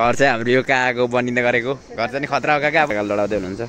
घर चाहिँ हाम्रो यो काकाको बनिँदै गरेको घर चाहिँ नि खतरा हो काका लडाउँदै हुनुहुन्छ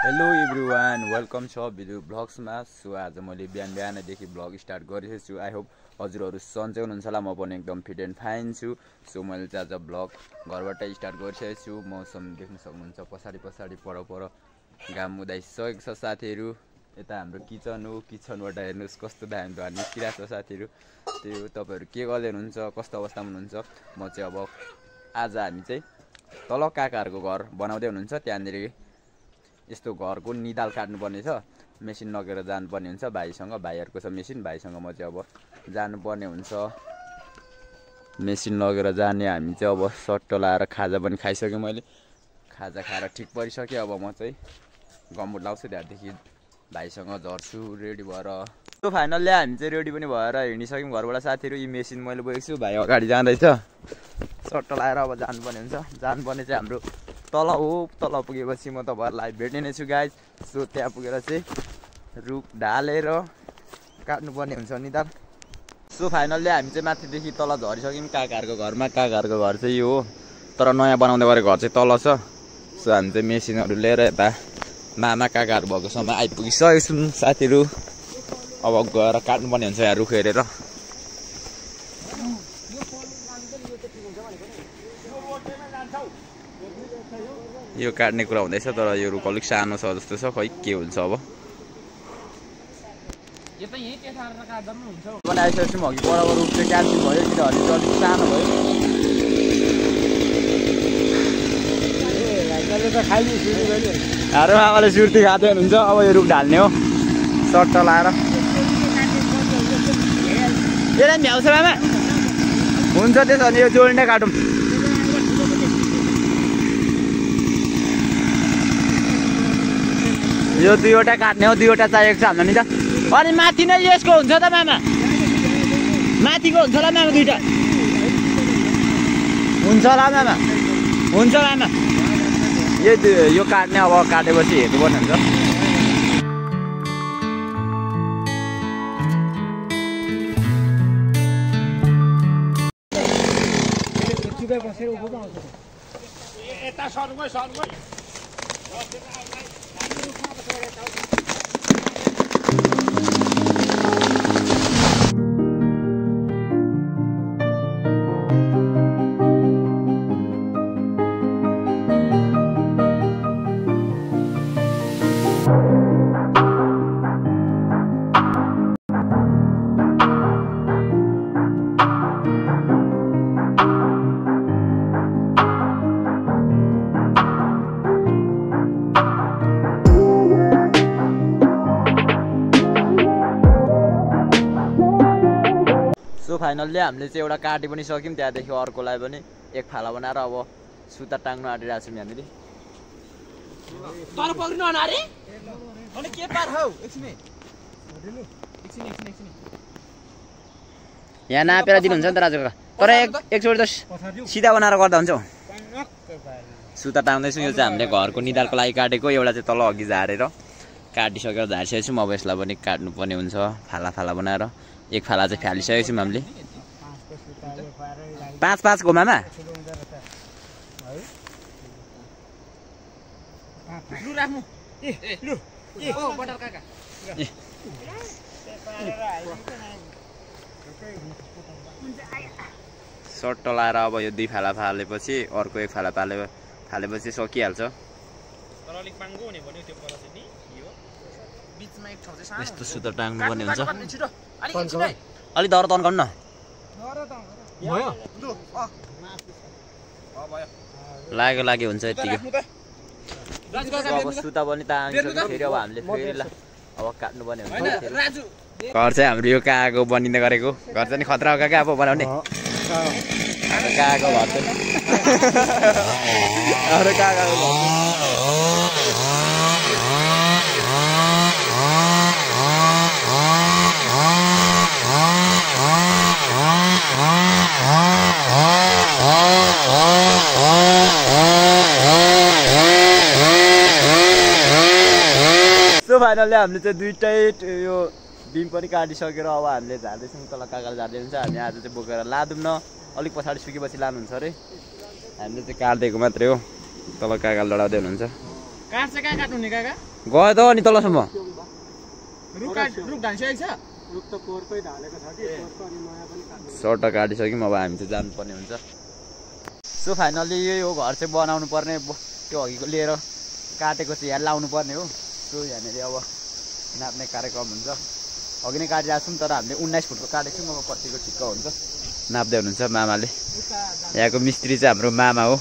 हेलो एभ्रिवान वेलकम छ भिडियो ब्लग्समा सो आज मैले बिहानदेखि ब्लग स्टार्ट गरेको छु आई होप हजुरहरू सन्चै हुनुहुन्छ होला म पनि एकदम फिट एन्ड फाइन छु सो मैले चाहिँ आज ब्लग घरबाट स्टार्ट गरिसकेको छु मौसम देख्न सक्नुहुन्छ पछाडि पर घाम उदाइसकेको छ साथीहरू यता हाम्रो किचन हो किचनबाट हेर्नुहोस् कस्तो दामी धुवा निस्किरहेको छ साथीहरू त्यो तपाईँहरू के गर्दै हुनुहुन्छ कस्तो अवस्थामा हुनुहुन्छ म चाहिँ अब आज हामी चाहिँ तल काकाहरूको घर बनाउँदै हुनुहुन्छ त्यहाँनिर यस्तो घरको निदाल काट्नुपर्ने छ मेसिन लगेर जानुपर्ने हुन्छ भाइसँग भाइहरूको छ मेसिन भाइसँग म चाहिँ अब जानुपर्ने हुन्छ मेसिन लगेर जाने हामी चाहिँ अब सट्ट लाएर खाजा पनि खाइसकेँ मैले खाजा खाएर ठिक परिसकेँ अब म चाहिँ गम्बुट लाउँछु त्यहाँदेखि भाइसँग झर्छु रेडी भएर सो फाइनल्ली हामी चाहिँ रेडी पनि भएर हिँडिसक्यौँ घरबाट साथीहरू यी मेसिन मैले बोकेको छु भाइ अगाडि जाँदैछ सट्ट लाएर अब जानुपर्ने हुन्छ जानुपर्ने चाहिँ हाम्रो तल हो तल पुगेपछि म तपाईँहरूलाई भेट्ने नै छु गाइज सो त्यहाँ पुगेर चाहिँ रुख ढालेर काट्नुपर्ने हुन्छ निदाल सो फाइनल्ली हामी चाहिँ माथिदेखि तल झरिसक्यौँ काकाहरूको घरमा काकाहरूको घर चाहिँ यो हो तर नयाँ बनाउँदै गरेको घर चाहिँ तल छ सो हामी चाहिँ मेसिनहरू लिएर यता मामा काकाहरू भएको समय आइपुगिसकेको छौँ साथीहरू अब गएर काट्नुपर्ने हुन्छ यहाँ रुख हेरेर यो काट्ने कुरा हुँदैछ तर यो रुख अलिक सानो छ जस्तो छ खै के हुन्छ अब बनाइसकेको छौँ अघि बराबर रुख चाहिँ क्यान्सिल भयो किनभने चाहिँ अलिक सानो भयो हाम्रो आमाले सुर्ती खाँदै हुनुहुन्छ अब यो रुख ढाल्ने हो सट्ट लाएर यसलाई भ्याउँछ मामा हुन्छ त्यसो भने यो जोड्ने काटौँ यो दुईवटा काट्ने हो दुईवटा चाहिएको छ हाम्रो नि त अनि माथि नै यसको हुन्छ त मामा माथिको हुन्छ होला मामा दुईवटा हुन्छ होला मामा हुन्छ मामा यो काट्ने अब काटेपछि हेर्नुपर्ने हुन्छ सो फाइनल्ली हामीले चाहिँ एउटा काटि पनि सक्यौँ त्यहाँदेखि अर्कोलाई पनि एक फाला बनाएर अब सुता टाङ्नु आँटिरहेको छौँ यहाँनिर यहाँ नापेर दिनुहुन्छ नि त राजु काका तर एकचोटि त सिधा बनाएर गर्दा हुन्छ सुता टाङ्दैछौँ यो चाहिँ हामीले घरको निदालको लागि काटेको एउटा चाहिँ तल अघि झारेर काटिसकेर झारिसकेको छौँ अब यसलाई पनि काट्नुपर्ने हुन्छ फाला फाला बनाएर एक फाला चाहिँ फालिसकेको छौँ हामीले 5-5 को मामा सट्ट लाएर अब यो दुई फाला फालेपछि अर्को एक फाला फालेपछि सकिहाल्छ यस्तो सुता टाङ्नु पर्ने हुन्छ अलिक दर तन्काउनु न लाग्यो हुन्छ यतिकै अब सुता पनि तानिसक्यो फेरि अब हामीले फेरि अब काट्नुपर्ने हुन्छ घर चाहिँ हाम्रो यो काकाको बनिँदै गरेको घर चाहिँ नि खतरा हो काका अब बनाउने काकाको घर चाहिँ हाम्रो काकाको घर फाइनल्ली हामीले चाहिँ दुईटै यो बिम पनि काटिसकेर अब हामीले झार्दैछौँ तल काकाले झार्दै हुन्छ हामी आज चाहिँ बोकेर लादौँ न अलिक पछाडि सुकेपछि लानुहुन्छ अरे हामीले चाहिँ काट्दिएको मात्रै हो तल काकाले लडाउँदै हुनुहुन्छ काट चाहिँ कहाँ काट्नु नि काका गयो त अनि तलसम्म रुख ढालिसकेको छ रुख त कोरकै ढालेको छ कि कोरको अनि नयाँ पनि काट्नु सर्ट काटिसक्यौँ अब हामी चाहिँ जानुपर्ने हुन्छ सो फाइनल्ली यही हो घर चाहिँ बनाउनु पर्ने त्यो अघिको लिएर काटेको चाहिँ यहाँ लाउनु पर्ने हो सो यहाँनिर अब नाप्ने कार्यक्रम हुन्छ अघि नै काटिरहेको छौँ तर हामीले 19 फुटको काटेको छौँ अब कतिको ठिक्क हुन्छ नाप्दै हुनुहुन्छ मामाले यहाँको मिस्त्री चाहिँ हाम्रो मामा हो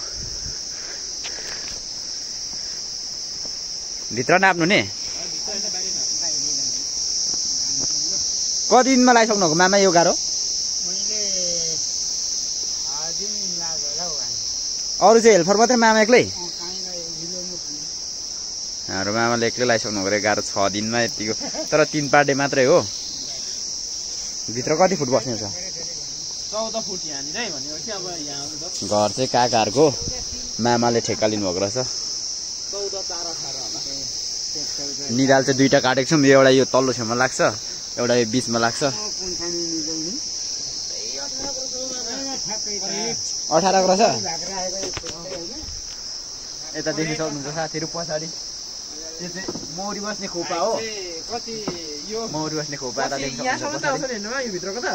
भित्र नाप्नु नि कति दिनमा लगाइसक्नु भएको मामा यो गाह्रो अरू चाहिँ हेल्पर मात्रै मामा एक्लै हाम्रो मामाले एक्लै लगाइसक्नु भएको गाह्रो 6 दिनमा यतिको तर 3 पार्टे मात्रै हो भित्र कति फुट बस्ने छ 14 फुट यहाँनिर है भनेपछि अब यहाँ आउनु त घर चाहिँ काकाहरूको मामाले ठेक्का लिनुभएको रहेछ 14 4 18 होला निदाल चाहिँ दुईटा काटेको छौँ एउटा यो तल्लो छेउमा लाग्छ एउटा यो बिचमा लाग्छ 18 रहेछ यता देखि सक्नुहुन्छ साथीहरू पछाडि त्यो चाहिँ मौरी बस्ने खोपा हो कति यो मौरी बस्ने खोपा यता देखि यहाँसम्म त आउँछ नि हेर्नुमा यो भित्रको त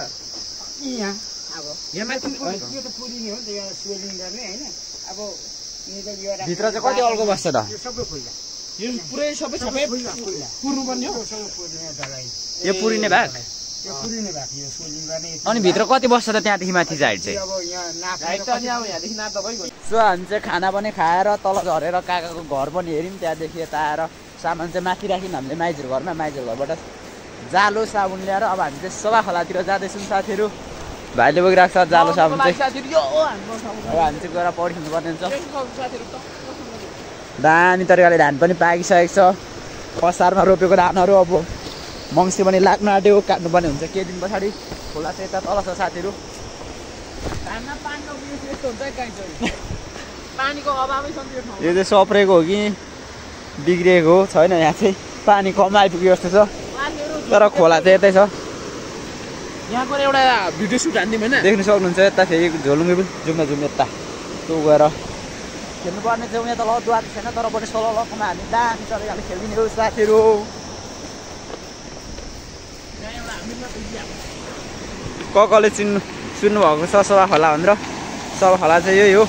यहाँ अब यहाँ माथि यो त पुरिने हो नि त यो स्वेलिङ गर्ने हैन अब भित्र चाहिँ कति अल्को बस्छ त यो सबै खुल्ला यो पुरै सबै सबै पुर्नुपर्ने हो सबै पुर्ने दलाई यो पुरिने भाग यो पुरिने भाग यो स्वेलिङ गर्ने अनि भित्र कति बस्छ त त्यहाँदेखि माथि चाहिँ हाइट चाहिँ अब यहाँ नाप हाइट त नि अब यहाँदेखि नाप्दा भइगयो सो हामी चाहिँ खाना पनि खाएर तल झरेर काकाको घर पनि हेऱ्यौँ त्यहाँदेखि यता आएर सामान चाहिँ माथि राख्यौँ हामीले माइजर घरमा माइजर घरबाट जालो साबुन ल्याएर अब हामी चाहिँ सभा खोलातिर जाँदैछौँ साथीहरू भाइले बोकिरहेको छ जालो साबुन चाहिँ अब हामी चाहिँ गएर पौडी खेल्नुपर्ने हुन्छ दामी तरिकाले धान पनि पाकिसकेको छ असारमा रोपेको धानहरू अब मङ्सी पनि लाग्नु आँट्यो काट्नुपर्ने हुन्छ केही दिन पछाडि खोला चाहिँ यता तल छ साथीहरू पानीको अभावै छ यो ठाउँमा यो चाहिँ सप्रेको हो कि बिग्रिएको हो छैन यहाँ चाहिँ पानी कम आइपुग्यो जस्तो छ तर खोला चाहिँ यतै छ यहाँको एउटा भिडियो सुट हान्दिउँ होइन देख्नु सक्नुहुन्छ यता फेरि झोलुङ्गे पनि जाउँ यता त्यो गएर खेल्नुपर्ने चाहिँ यहाँ त लद्वार छैन तर पनि सोलो लकमा हामी दामी तरिकाले खेलिदिने हो साथीहरू कसले सुन्नुभएको छ सभा खोला भनेर सभा खोला चाहिँ यही हो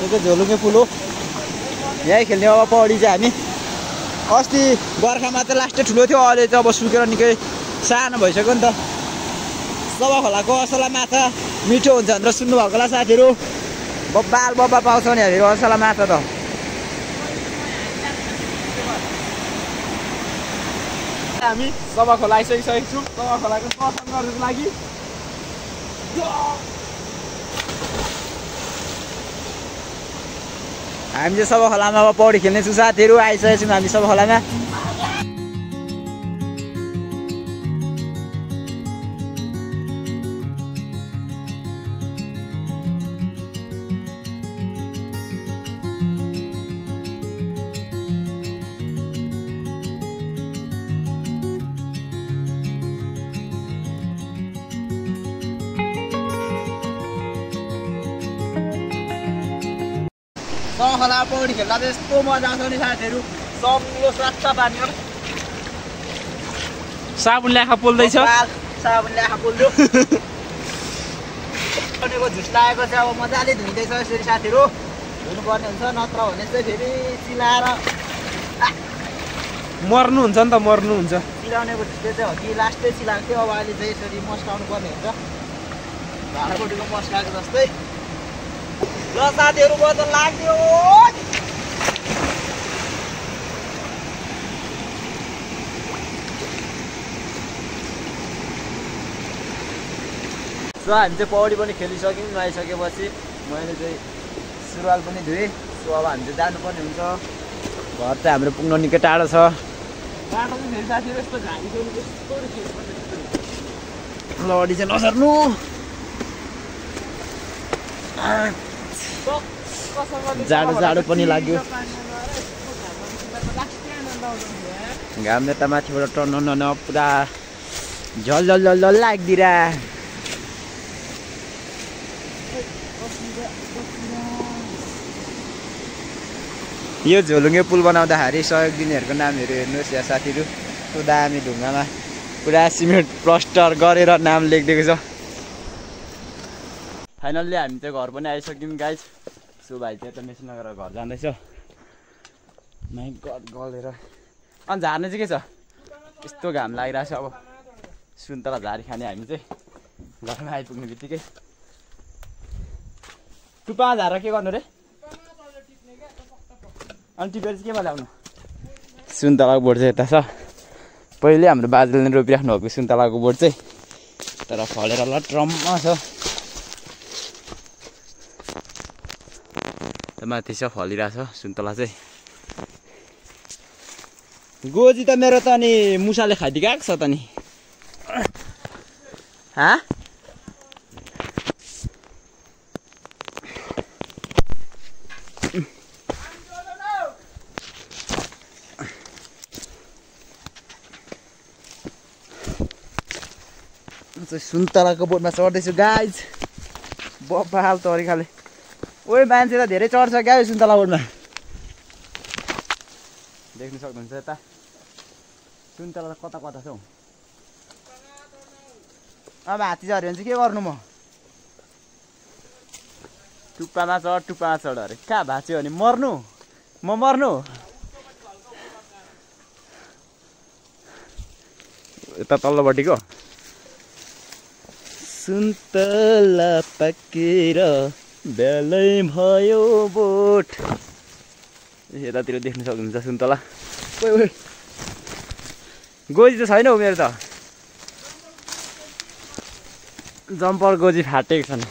यो चाहिँ झोलुङ्गे पुल हो यहीँ खेल्ने अब पौडी चाहिँ हामी अस्ति बर्खामा चाहिँ लास्टै ठुलो थियो अहिले चाहिँ अब सुकेर निकै सानो भइसक्यो नि त सभा खोलाको असला माछा मिठो हुन्छ भनेर सुन्नुभएको होला साथीहरू बब्बाल बब्बा पाउँछ नि हामीहरू असला माछा त हामी सभा खोला आइसकिसकेको छौँ सभा खोलाको दर्शन गर्नुको लागि हामी चाहिँ सभा खोलामा अब पौडी खेल्नेछौँ साथीहरू आइसकेको छौँ हामी सभा खोलामा सभा खोला पौडी खेल्दा चाहिँ यस्तो मजा आउँछ नि साथीहरू सग्लो स्वास्थ्य पानी हो साबुन ल्याखा पोल्दैछ साबुन ल्याखा पोल्यो झुस लागेको चाहिँ अब मजाले धुइँदैछ यसरी साथीहरू धुनुपर्ने हुन्छ नत्र भने चाहिँ फेरि चिलाएर मर्नुहुन्छ नि त मर्नुहुन्छ चिलाउनेको झुसले चाहिँ अघि लास्टै चिलाएको थियो अब अहिले चाहिँ यसरी मस्काउनु पर्ने हुन्छ भाँडाकोटीको मस्काएको जस्तै ल साथीहरू बजार लाग्यो सो हामी चाहिँ पौडी पनि खेलिसक्यौँ नुहाइसकेपछि मैले चाहिँ सुरुवाल पनि धुएँ सो अब हामी चाहिँ जानुपर्ने हुन्छ घर चाहिँ हाम्रो पुग्न निकै टाढो छ बाटो चाहिँ फेरि साथीहरू यस्तो घाँटीको ल अडी चाहिँ नसर्नु जाडो जाडो पनि लाग्यो घामले त माथिबाट टन्न पुरा झल लाग्दिरा। यो झोलुङ्गे पुल बनाउँदाखेरि सहयोग दिनेहरूको नामहरू हेर्नुहोस् यहाँ साथीहरू। त्यो दामी ढुङ्गामा पुरा सिमेन्ट प्लास्टर गरेर नाम लेखिदिएको छ। फाइनल्ली हामी चाहिँ घर पनि आइसक्यौँ गाइज। सो भाइ चाहिँ त मेसिन लगेर घर जाँदैछ। माइ गड गलेर अनि झार्ने चाहिँ के छ, यस्तो घाम लागिरहेको छ। अब सुन्तला झारी खाने हामी चाहिँ घरमा आइपुग्ने बित्तिकै। टुप्पा झारेर के गर्नु रे? अनि टिपेर चाहिँ केमा ल्याउनु? सुन्तलाको बोट चाहिँ यता छ। पहिले हाम्रो बाजेले रोपिराख्नु भएको सुन्तलाको बोट चाहिँ, तर फलेर लट्रम्म छ। माथि छ फलिरहेछ सुन्तला चाहिँ। गोजी त मेरो त अनि मुसाले खाइदिएको छ त नि। सुन्तलाको बोटमा चढ्दैछु गाइज। बबाल तरिकाले। ओइ मान्छे त धेरै चढ्छ क्या सुन्तला बोटमा। देख्न सक्नुहुन्छ यता सुन्तला कता कता छ हौ। अब हात्ती झऱ्यो भने चाहिँ के गर्नु? म टुप्पामा चढ अरे। कहाँ भाँच्यो भने मर्नु? म मर्नु? यता तल्लोपट्टिको सुन्तला पाकेर बेलै भयो बोट। यतातिर देख्न सक्नुहुन्छ सुन्तला। ओइ गोजी त छैन हौ मेरो त। जम्पर गोजी फाटेको छन्।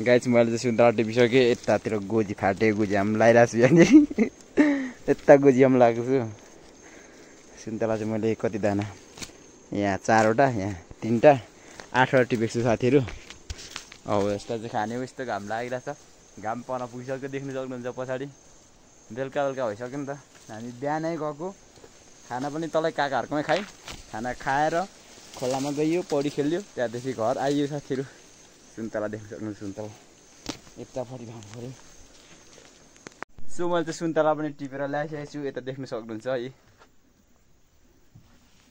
गाइस मैले चाहिँ सुन्तला टिपिसकेँ। यतातिर गोजी फाटेको गोजी हामी लगाइरहेको छु यहाँनिर। यता गोजी हामी लगाएको छु। सुन्तला चाहिँ मैले कति दाना, यहाँ 4वटा, यहाँ 3टा, 8वटा टिपेको छु साथीहरू। अब यस्तो चाहिँ खाने हो। यस्तो घाम लागिरहेछ। घाम पर्न पुगिसक्यो देख्न सक्नुहुन्छ पछाडि। बेलुका भइसक्यो नि त। हामी बिहानै गएको। खाना पनि तलै काकाहरूकोमै खाएँ। खाना खाएर खोलामा गइयो, पौडी खेल्यो, त्यहाँदेखि घर आइयो साथीहरू। सुन्तला देख्न सक्नुहुन्छ सुन्तला यतापट्टि घाम पऱ्यो। सो मैले चाहिँ सुन्तला पनि टिपेर ल्याइसकेको छु। यता देख्न सक्नुहुन्छ है।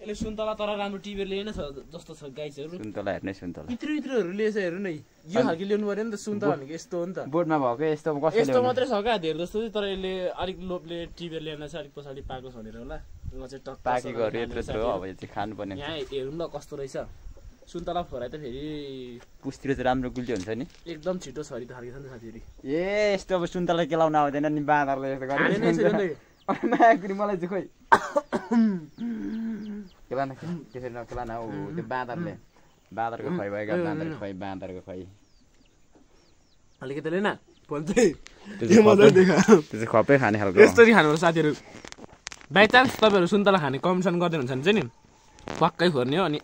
यसले सुन्तला तर राम्रो टिपेर लिएन जस्तो छ गाइसहरू। सुन्तला हेर्ने सुन्तला इत्रहरू लिएछ हेर्नु न। यो खालको ल्याउनु पर्यो नि त। सुन्तला भनेको यस्तो हो नि त। बोर्डमा भएको यस्तो मात्रै छ क्या धेरै जस्तो चाहिँ। तर यसले अलिक लोभले टिपेर ल्याएन चाहिँ अलिक पछाडि पाएको छ भनेर होला। म चाहिँ टक्क पाकेको यत्रो हो। अब चाहिँ खानुपर्ने। यहाँ हेरौँ ल कस्तो रहेछ सुन्तला फ्राई त। फेरि पुस्तिर चाहिँ राम्रो गुलियो हुन्छ नि। एकदम छिटो छरी थालेको छ नि साथीहरू। ए यस्तो अब सुन्तला केलाउन आउँदैन नि। बाँदरले यस्तो गरेर मलाई चाहिँ खोइ केला न त्यसरी नकेला न हो। त्यो बाँदरको खुवाइ भएका बाँदरको खुवाइ अलिकति लिएन फोन त्यो चाहिँ खपै खाने खालको। यस्तरी खानुपर्छ साथीहरू। बाई चान्स तपाईँहरू सुन्तला खाने कम्पिटिसन गर्दै हुन्छ भने चाहिँ नि पक्कै खोर्ने हो। अनि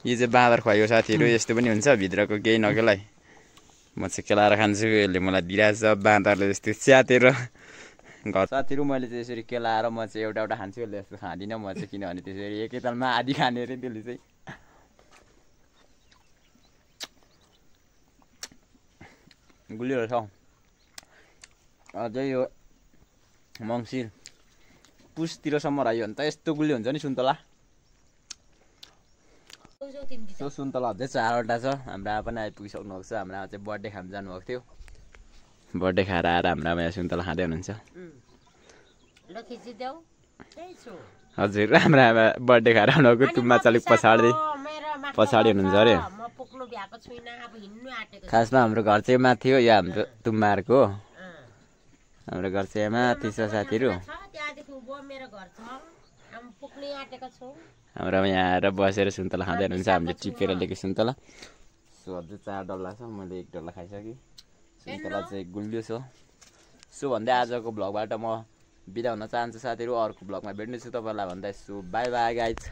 यो चाहिँ बाँदर खुवाइ हो साथीहरू। यस्तो पनि हुन्छ भित्रको केही नकेलाई। म चाहिँ केलाएर खान्छु। यसले मलाई दिइरहेछ बाँदरले यस्तो च्यातेर। घर साथीहरू मैले चाहिँ यसरी केलाएर म चाहिँ एउटा खान्छु। यसले यस्तो खाँदिनँ म चाहिँ। किनभने त्यसरी एकैतालमा आधी खाने अरे त्यसले चाहिँ। गुलियो रहेछ। अझै यो मङ्सिर पुसतिरसम्म रह्यो भने त यस्तो गुलियो हुन्छ नि सुन्तला। सो सुन्तला अझै 4वटा छ। हाम्रो आमा पनि आइपुगिसक्नु भएको छ। हाम्रो आमा चाहिँ बर्थडे खान जानुभएको थियो। बर्थडे खाएर आएर हाम्रो आमा यहाँ सुन्तला खाँदै हुनुहुन्छ। हजुर हाम्रो आमा बर्थडे खाएर आउनुभएको। टुम्मा चालिक पछाडि हुनुहुन्छ अरे। भ्याएको छुइनँ अब हिँड्नु आँटेको छु। खासमा हाम्रो घर चाहिँ माथि हो, यहाँ हाम्रो तुम्बारको हो। अँ। हाम्रो घर चाहिँ यहाँ माथि छ साथीहरू। छ त्यहाँदेखि उँभो मेरो घर छ। अब पुग्नै आँटेको छु। हाम्रो यहाँ आएर बसेर सुन्तला खाँदै हुनुहुन्छ, हामीले टिपेर लिएको सुन्तला। सो अझै 4 डल्ला छ, मैले 1 डल्ला खाइसकेँ। सुन्तला चाहिँ गुलियो छ। सो भन्दै आजको भ्लगबाट म बिदा हुन चाहन्छु साथीहरू। अर्को भ्लगमा भेट्नेछु तपाईँलाई भन्दै। So by by guys.